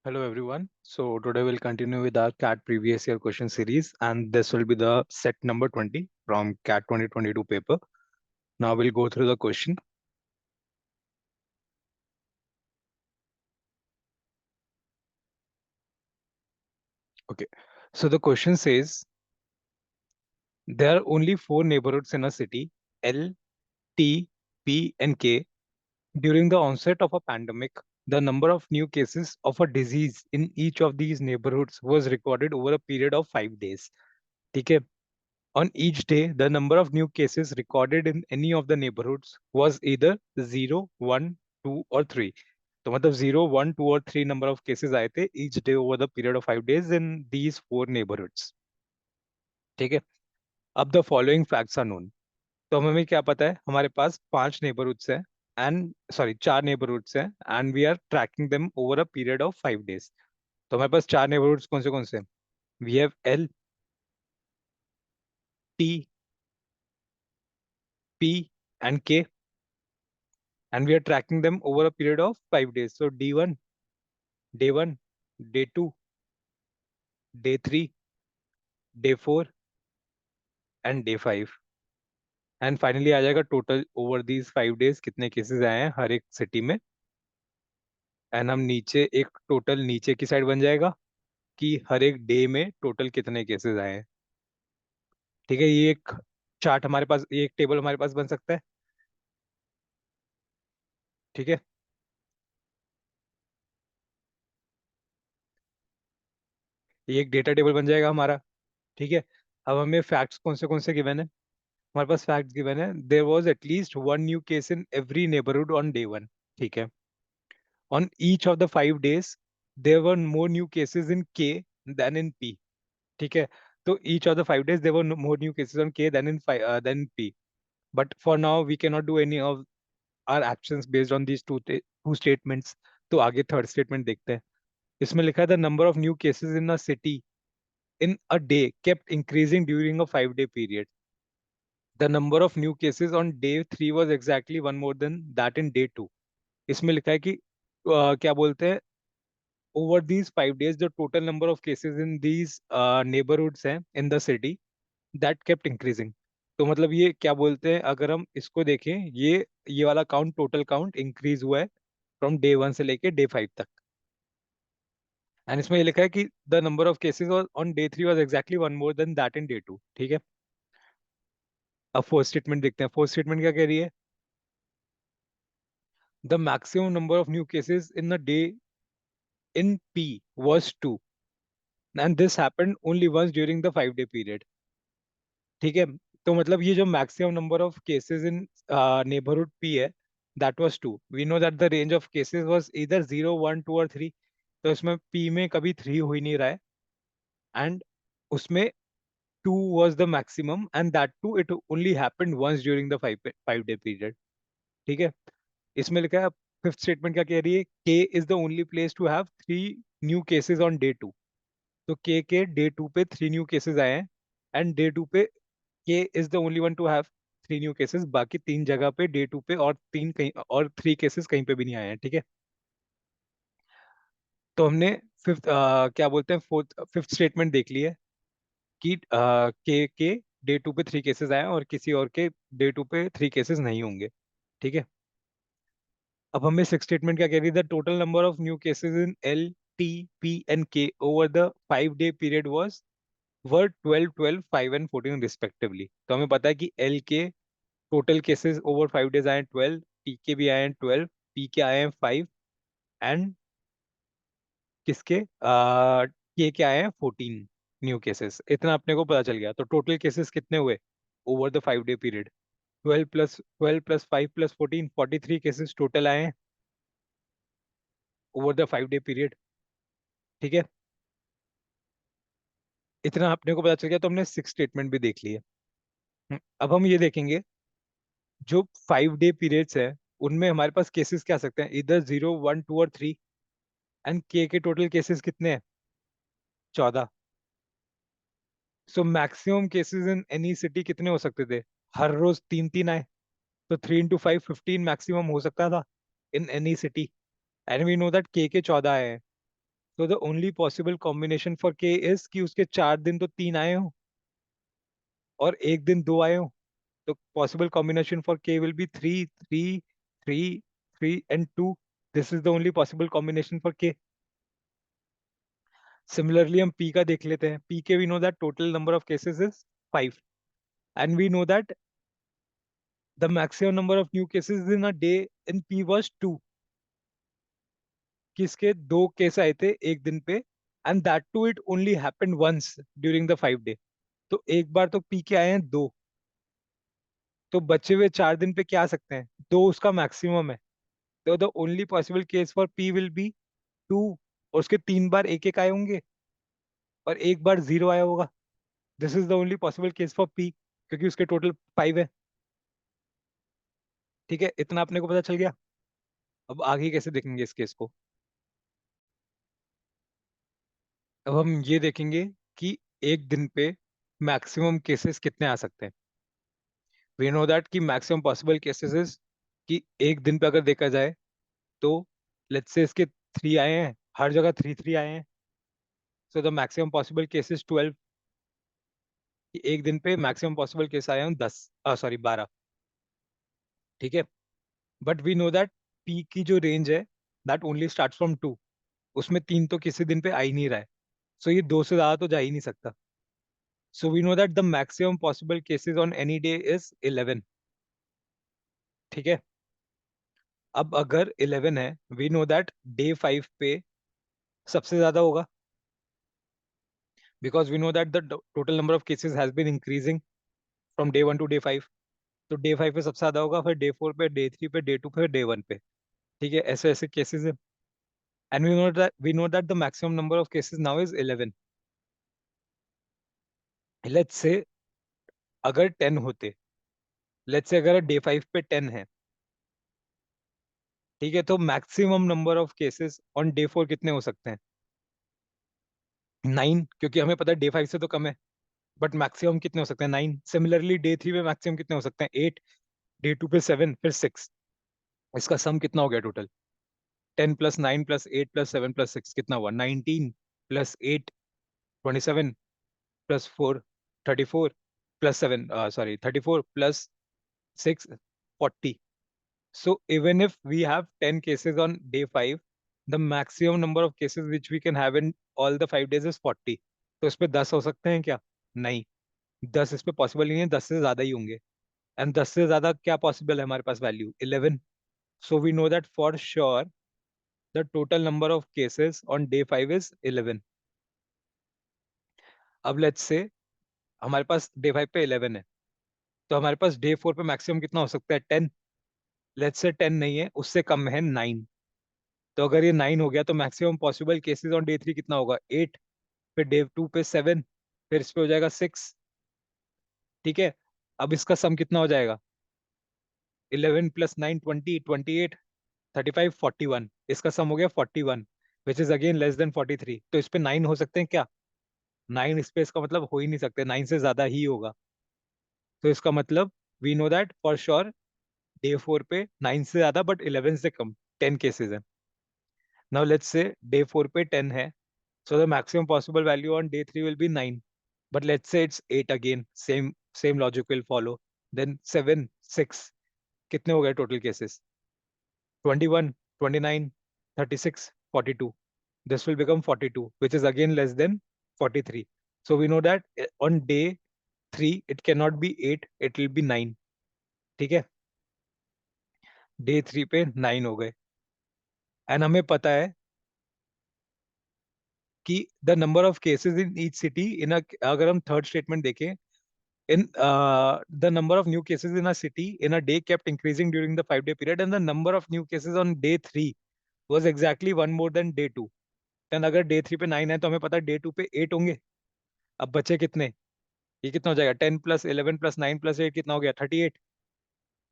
Hello everyone. So today we'll continue with our CAT previous year question series, and this will be the set number 20 from CAT 2022 paper. Now we'll go through the question. Okay. So the question says there are only four neighborhoods in a city, L, T, P, and K. During the onset of a pandemic, the number of new cases of a disease in each of these neighborhoods was recorded over a period of 5 days. ठीक है. On each day, the number of new cases recorded in any of the neighborhoods was either 0, 1, 2 or 3. तो मतलब 0, 1, 2 और 3 number of cases आए थे each day over the period of 5 days in these four neighborhoods. ठीक है. अब the following facts are known. तो हमें क्या पता है, हमारे पास पांच नेबरहुड्स हैं एंड सॉरी चार नेबरहुड्स हैं and we are tracking them over a period of 5 days. तो हमारे पास चार नेबरहुड्स कौन से हैं? We have L, T, P and K, and we are tracking them over a period of 5 days. So D1, day 1, day 2, day 3, day 4 and day 5. And finally आ जाएगा total over these 5 days कितने cases आए हैं हर एक city में. And हम नीचे एक total नीचे की साइड बन जाएगा कि हर एक डे में टोटल कितने केसेस आए हैं. ठीक है, ये एक चार्ट हमारे पास, ये एक टेबल हमारे पास बन सकता है. ठीक है, ये एक डेटा टेबल बन जाएगा हमारा. ठीक है. अब हमें फैक्ट्स कौन से गिवन है? हमारे पास फैक्ट्स गिवन है, there was at least one new case in every neighbourhood on day 1. ठीक है. On each of the 5 days, there were more new cases in K than in P. ठीक है. तो each of the 5 days there were more new cases on K than in than P. But for now we cannot do any of our actions based on these two statements. तो आगे third statement देखते हैं. इसमें लिखा है the number of new cases in a city in a day kept increasing during a 5 day period. The number of new cases on day 3 was exactly one more than that in day 2. इसमें लिखा है कि क्या बोलते हैं, over these 5 days the total number of cases in these neighborhoods हैं in the city that kept increasing. तो मतलब ये क्या बोलते हैं, अगर हम इसको देखें, ये वाला काउंट टोटल काउंट इंक्रीज हुआ है फ्रॉम डे 1 से लेके डे 5 तक. एंड इसमें ये लिखा है कि the number of cases on day 3 was exactly one more than that in day 2. ठीक है. अब फोर्थ स्टेटमेंट देखते हैं. फोर्थ स्टेटमेंट क्या कह रही है? The maximum number of new cases in a day in P was 2, and this happened only once during the 5 day period. ठीक है. तो मतलब ये जो maximum number of cases in neighbourhood P है, that was 2. We know that the range of cases was इधर 0, 1, 2 और 3. तो इसमें पी में कभी 3 हो ही नहीं रहा है. एंड उसमें 2 was the maximum and that too it only happened once during the 5 day period. ठीक है. इसमें लिखा है, फिफ्थ स्टेटमेंट क्या कह रही है, K is the only place to have 3 new cases on day 2. तो के डे 2 पे 3 न्यू केसेस आए हैं एंड डे 2 पे के is the only one two have 3 new cases. बाकी तीन जगह पे डे 2 पे और तीन कहीं और 3 केसेस कहीं पे भी नहीं आए हैं. ठीक है. तो हमने फिफ्थ क्या बोलते हैं फोर्थ फिफ्थ स्टेटमेंट देख ली है कि के डे 2 पे 3 केसेस आए हैं और किसी और के डे 2 पे 3 केसेस नहीं होंगे. ठीक है. अब हमें सिक्स स्टेटमेंट क्या कह रही है, the total number of new cases in L, T, P and K over the 5 day period was were 12, 12, 5 and 14 respectively. तो हमें पता है कि एल के टोटल केसेस ओवर 5 days आए हैं 12, टी के भी आए हैं 12, पी के आए हैं 5 एंड किसके के आए हैं 14 न्यू केसेस. इतना अपने को पता चल गया. तो टोटल केसेस कितने हुए over the 5 day period? 12 + 5 + 14, 43 cases total आए हैं ओवर द 5 डे पीरियड. ठीक है. इतना अपने को पता चल गया, तो हमने सिक्स स्टेटमेंट भी देख लिए. अब हम ये देखेंगे, जो 5 डे पीरियड्स है उनमें हमारे पास केसेस क्या आ सकते हैं, इधर 0, 1, 2 और 3. एंड के टोटल केसेस कितने हैं? 14. So maximum cases in any city कितने हो सकते थे? हर रोज तीन तीन आए. तो 3 × 5 15 मैक्सिमम हो सकता था in any city. And we know that K 14 आए हैं. तो the only possible combination for K is कि उसके 4 दिन तो 3 आए हो और एक दिन 2 आए हो. तो possible combination for K will be 3 3 3 3 and 2. This is the only possible combination for K. Similarly हम पी का देख लेते हैं. पी के we know that total number of cases is 5 and we know that the maximum number of new cases in a day in P was 2. किसके 2 case आए थे एक दिन पे and that too it only happened once during the 5 day. तो एक बार तो P के आए हैं 2. तो बचे हुए 4 दिन पे क्या आ सकते हैं? 2 उसका मैक्सिमम है. तो the only possible case for P will be 2. और उसके 3 बार एक एक आए होंगे और एक बार 0 आया होगा. This is the only possible case for P क्योंकि उसके टोटल 5 है. ठीक है, इतना अपने को पता चल गया. अब आगे कैसे देखेंगे इस केस को? अब हम ये देखेंगे कि एक दिन पे मैक्सिमम केसेस कितने आ सकते हैं. वी नो दैट कि मैक्सिमम पॉसिबल केसेस इज कि एक दिन पे अगर देखा जाए तो लेट्स से इसके 3 आए हैं, हर जगह 3 3 आए हैं. So the maximum possible cases 12. कि एक दिन पे मैक्सिमम पॉसिबल केस आए हैं 10, सॉरी 12. ठीक है. But we know that P की जो रेंज है दैट ओनली स्टार्ट फ्रॉम 2. उसमें 3 तो किसी दिन पे आ ही नहीं रहा है. सो ये 2 से ज्यादा तो जा ही नहीं सकता. So we know that the maximum possible cases on any day is 11. ठीक है. अब अगर 11 है वी नो दैट डे 5 पे सबसे ज्यादा होगा because we know that the total number of cases has been increasing from day 1 to day 5. तो डे 5 पे सबसे ज्यादा होगा, फिर डे 4 पे, डे 3 पे, डे 2 पे, डे 1 पे. ठीक है, ऐसे ऐसे केसेस है. And we know that the maximum number of cases now is 11. Let's say अगर 10 होते, लेट्स से अगर डे 5 पे 10 है, ठीक है, तो maximum number of cases on day 4 कितने हो सकते हैं? 9, क्योंकि हमें पता है डे 5 से तो कम है. बट मैक्सिमम कितने हो सकते हैं? 9. सिमिलरली डे 3 पे मैक्सिमम कितने हो सकते हैं? 8. डे 2 पे 7, फिर 6. इसका सम कितना हो गया टोटल? 10 + 9 + 8 + 7 + 6 कितना हुआ? 19 + 8 27 + 4 34 +7, sorry 34 + 6 40. So even if we have 10 cases on day 5, the maximum number of cases which we can have in all the 5 days is 40. तो इस पे 10 हो सकते हैं क्या? नहीं. 10 इस पे पॉसिबल नहीं है, 10 से ज्यादा ही होंगे. एंड 10 से ज्यादा क्या पॉसिबल है हमारे पास? Value 11. So we know that for sure the total number of cases on day 5 is 11. अब लेट्स से हमारे पास डे 5 पे 11 है, तो हमारे पास डे 4 पे मैक्सिमम कितना हो सकता है? 10. लेट्स से 10 नहीं है, उससे कम है 9. तो अगर ये 9 हो गया तो maximum possible cases on day 3 कितना होगा? 8. फिर डे 2 पे 7, फिर इस पे हो जाएगा 6. ठीक है. अब इसका सम कितना हो जाएगा? 11 + 9 20 28 35 41. इसका सम हो गया 41, which is again less than 43. तो इस पे 9 हो सकते हैं क्या? 9 इस पे, इसका मतलब हो ही नहीं सकते, 9 से ज्यादा ही होगा. तो इसका मतलब we know that for sure day 4 पे 9 से ज्यादा बट 11 से कम 10 केसेस है. नाउ लेट्स से डे 4 पे 10 है. So the maximum possible value on day 3 will be 9. But let's say it's 8 again. Same logic will follow. Then 7, 6. कितने हो गए total cases? 21, 29, 36, 42. This will become 42, which is again less than 43. So we know that on day 3 it cannot be 8, it will be 9. ठीक है. Day 3 पे 9 हो गए. And हमें पता है कि the number of cases in each city in अगर हम थर्ड स्टेटमेंट देखें, in the number of new cases in a city in a day kept increasing during the 5 day period, and the number of new cases on day 3 was exactly one more than day 2. then अगर day 3 पे 9 है तो हमें पता है day 2 पे 8 होंगे. अब बचे कितने? ये कितना हो जाएगा? 10 + 11 + 9 + 8 कितना हो गया? 38.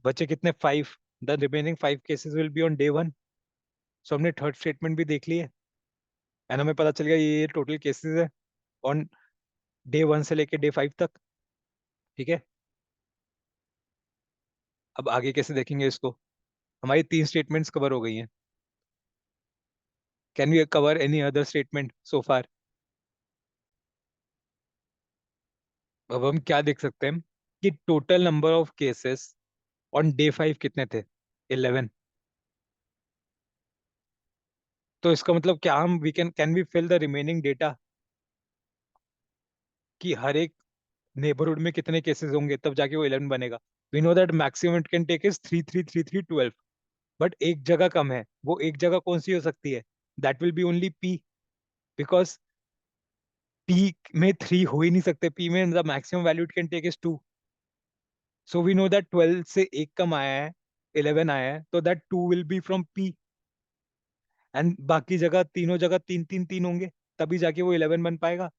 बचे कितने? 5. The remaining 5 cases will be on day 1. सो हमने थर्ड स्टेटमेंट भी देख ली है एंड हमें पता चल गया ये टोटल केसेस है ऑन डे 1 से लेके डे 5 तक. ठीक है. अब आगे कैसे देखेंगे इसको? हमारी 3 स्टेटमेंट्स कवर हो गई हैं. Can we cover any other statement so far? अब हम क्या देख सकते हैं कि total number of cases on day 5 कितने थे? 11। तो इसका मतलब क्या हम we can we fill the remaining data कि हर एक नेबरहुड में कितने केसेस होंगे, तब जाके वो 11 बनेगा। We know that maximum it can take is 3 3 3 3 12। But एक जगह कम है, वो एक जगह कौन सी हो सकती है? That will be only P, because P में 3 हो ही नहीं सकते। पी में the maximum value it can take is 2। So we know that 12 से एक कम आया है, 11 आया है, तो that 2 will be from P. And बाकी जगह तीनों जगह 3 3 3 होंगे, तभी जाके वो 11 बन पाएगा।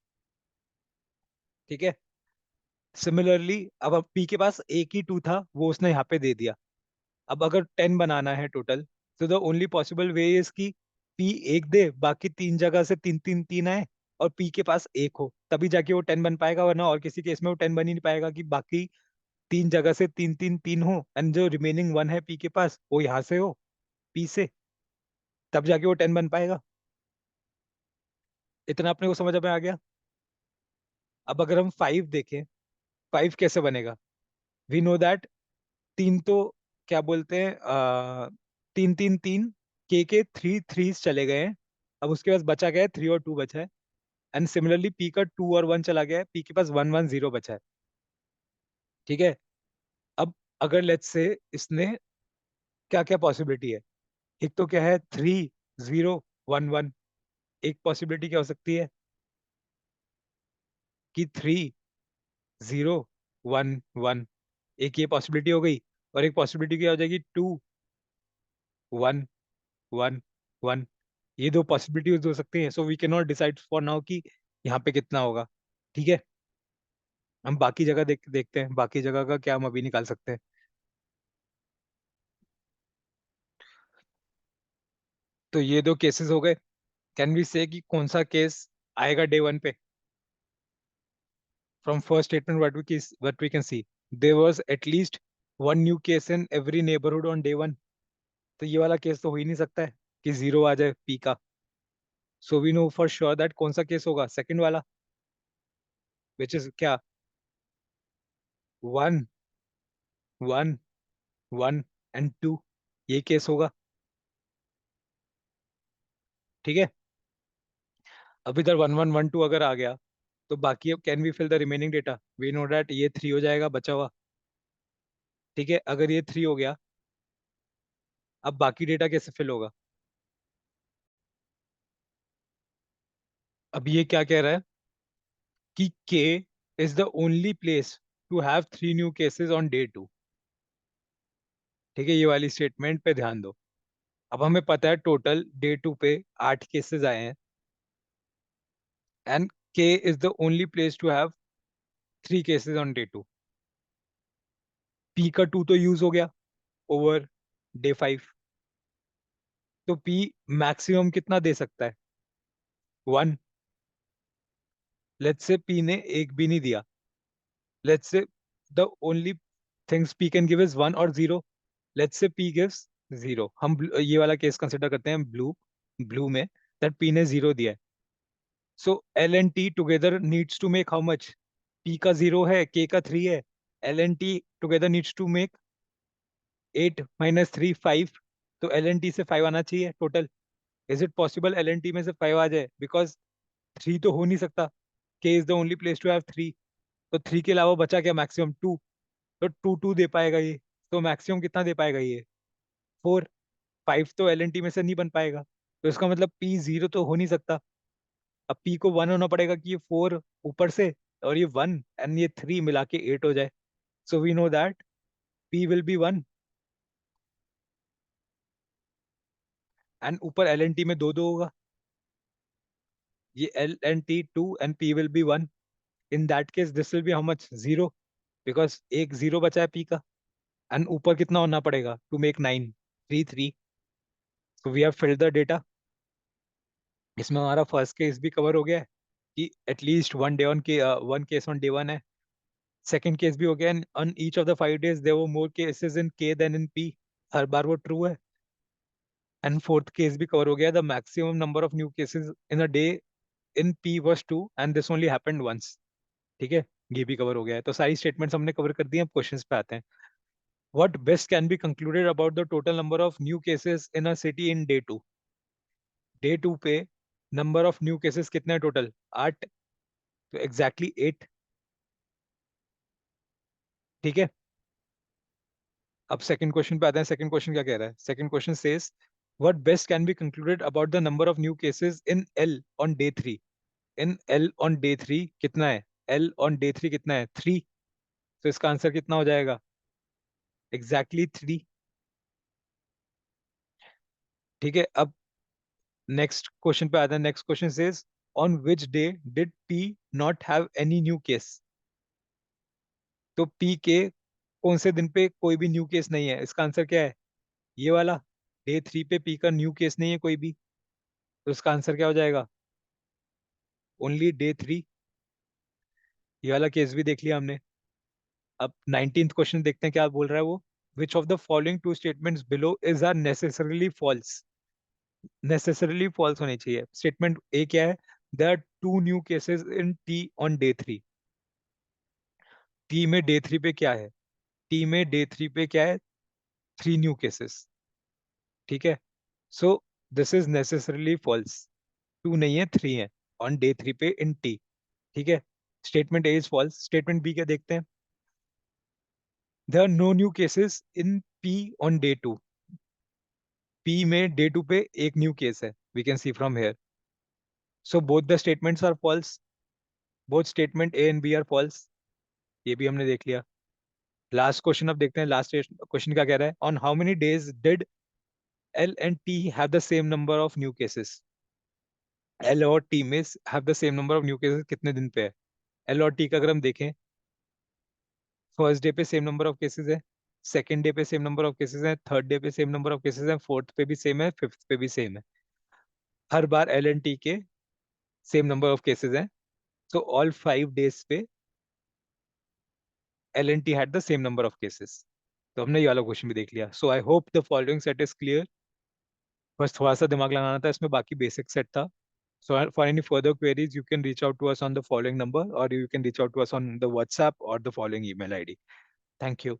ठीक है। सिमिलरली अब पी के पास एक ही 2 था, वो उसने यहाँ पे दे दिया। अब अगर 10 बनाना है टोटल, तो the only possible way is कि पी एक दे, बाकी तीन जगह से 3 3 3 आए, और पी के पास एक हो, तभी जाके वो 10 बन पाएगा। वरना और किसी केस में वो 10 बन ही नहीं पाएगा कि बाकी तीन जगह से 3 3 3 हो, एंड जो रिमेनिंग वन है पी के पास वो यहाँ से हो, पी से, तब जाके वो 10 बन पाएगा। इतना अपने को समझ में आ गया। अब अगर हम 5 देखें, 5 कैसे बनेगा? वी नो दैट तीन तो क्या बोलते हैं, 3 3 3 के 3 3 चले गए हैं। अब उसके पास बचा गया है 3 और 2 बचा है। एंड सिमिलरली पी का 2 और 1 चला गया है, पी के पास 1 1 0 बचा है। ठीक है। अब अगर लेट्स से इसने, क्या क्या पॉसिबिलिटी है? एक तो क्या है, 3 0 1 1। एक पॉसिबिलिटी क्या हो सकती है कि 3 0 1 1। एक ये पॉसिबिलिटी हो गई। और एक पॉसिबिलिटी क्या हो जाएगी, 2 1 1 1। ये दो पॉसिबिलिटीज हो सकती हैं। So we can not decide for now कि यहाँ पे कितना होगा। ठीक है। हम बाकी जगह देखते हैं, बाकी जगह का क्या हम अभी निकाल सकते हैं। तो ये दो केसेस हो गए। कैन वी से कि कौन सा केस आएगा डे 1 पे? From first statement what we can see, there was at least one new case in every neighbourhood on day 1। तो ये वाला केस तो हो ही नहीं सकता है कि 0 आ जाए पी का। So we know for sure that कौन सा केस होगा, सेकंड वाला, विच इज क्या, 1 1 1 एंड 2। ये केस होगा। ठीक है। अब इधर 1 1 1 2 अगर आ गया, तो बाकी अब can we fill the remaining data? We know that ये 3 हो जाएगा बचा हुआ। ठीक है। अगर ये 3 हो गया, अब बाकी डेटा कैसे फिल होगा? अब ये क्या कह रहा है कि K is the only place to have 3 new cases on day 2। ठीक है, ये वाली स्टेटमेंट पे ध्यान दो। अब हमें पता है टोटल डे 2 पे 8 केसेस आए हैं, and K is the only place to have 3 cases on day 2। P का 2 तो यूज हो गया ओवर डे 5। तो P मैक्सिमम कितना दे सकता है? 1। लेट्स से P ने एक भी नहीं दिया। Let's say the only things P can give is 1 और 0। Let's say P gives 0। हम ये वाला केस कंसिडर करते हैं ब्लू, ब्लू में दैट P ने 0 दिया है। So L and T together needs to make how much? P का 0 है, K का 3 है, L and T together needs to make 8 - 3 5। तो L एंड T से 5 आना चाहिए total. Is it possible L and T में से 5 आ जाए? बिकॉज 3 तो हो नहीं सकता। K is the only place to have 3। तो 3 के अलावा बचा क्या, मैक्सिमम 2। तो 2 दे पाएगा ये। तो मैक्सिमम कितना दे पाएगा ये, 4। 5 तो एल एन टी में से नहीं बन पाएगा। तो इसका मतलब P 0 तो हो नहीं सकता। अब P को 1 होना पड़ेगा कि ये 4 ऊपर से, और ये 1 एंड ये 3 मिला के 8 हो जाए। So we know that P will be 1। And ऊपर एल एन टी में 2 2 होगा। ये L N T 2 and P will be 1। In that case this will be how much, 0, because एक 0 बचा है P का। एंड ऊपर कितना होना पड़ेगा to make 9? 3 3। So we have filled the data. इसमें हमारा फर्स्ट केस भी कवर हो गया है कि at least one case on day 1 है। सेकंड केस भी हो गया, on each of the 5 days there were more cases in K than in P. हर बार वो ट्रू है। एंड फोर्थ केस भी कवर हो गया, the maximum number of new cases in a day in P was 2 and this only happened once. ठीक है, ये भी कवर हो गया है। तो सारी स्टेटमेंट्स हमने कवर कर दी हैं। अब क्वेश्चंस पे आते हैं। What best can be concluded about the total number of new cases in a city in day 2? Day 2 पे नंबर ऑफ न्यू केसेस कितने हैं टोटल? 8। तो एग्जैक्टली 8। ठीक है, अब सेकंड क्वेश्चन पे आते हैं। सेकंड क्वेश्चन क्या कह रहा है? Second question says what best can be concluded about the number of new cases in L on day 3? In L on day 3 कितना है? एल ऑन डे 3 कितना है? 3। तो इसका आंसर कितना हो जाएगा? एग्जैक्टली 3। ठीक है, अब नेक्स्ट क्वेश्चन पे आता है। Next question says on which day did P not have any new case? तो पी के कौन से दिन पे कोई भी न्यू केस नहीं है? इसका आंसर क्या है? ये वाला। डे 3 पे पी का न्यू केस नहीं है कोई भी। तो इसका आंसर क्या हो जाएगा? Only day 3। ये वाला केस भी देख लिया हमने। अब 19th क्वेश्चन देखते हैं क्या बोल रहा है वो। Which of the following two statements below is are necessarily false? Necessarily false होनी चाहिए। स्टेटमेंट ए क्या है? There are 2 new cases in T on day 3। T में डे 3 पे क्या है? टी में डे 3 पे क्या है? 3 न्यू केसेस। ठीक है, so this is necessarily false. 2 नहीं है, 3 है ऑन डे 3 पे इन टी। ठीक है, statement A is false. Statement B क्या देखते हैं? There are no new cases in P on day 2। P में डे 2 पे एक न्यू केस है, we can see from here. So both the statements are false. Both statement A and B are false. ये भी हमने देख लिया। Last question अब देखते हैं। लास्ट क्वेश्चन क्या कह रहा है? On how many days did L and T have the same number of new cases? L और टी में have the same number of new cases कितने दिन पे है? एल और टी का अगर हम देखें, फर्स्ट डे पे सेम नंबर ऑफ केसेस है, सेकंड डे पे सेम नंबर ऑफ केसेस है, थर्ड डे पे सेम नंबर ऑफ केसेस है, फोर्थ पे भी सेम है, फिफ्थ पे भी सेम है। हर बार एल एंड टी के सेम नंबर ऑफ केसेस हैं। सो ऑल 5 डेज पे L and T had the same number of cases. तो हमने ये वाला क्वेश्चन भी देख लिया। So I hope the following set is clear. बस थोड़ा सा दिमाग लगाना था इसमें, बाकी बेसिक सेट था। So for any further queries, you can reach out to us on the following number, or you can reach out to us on the WhatsApp or the following email ID. Thank you.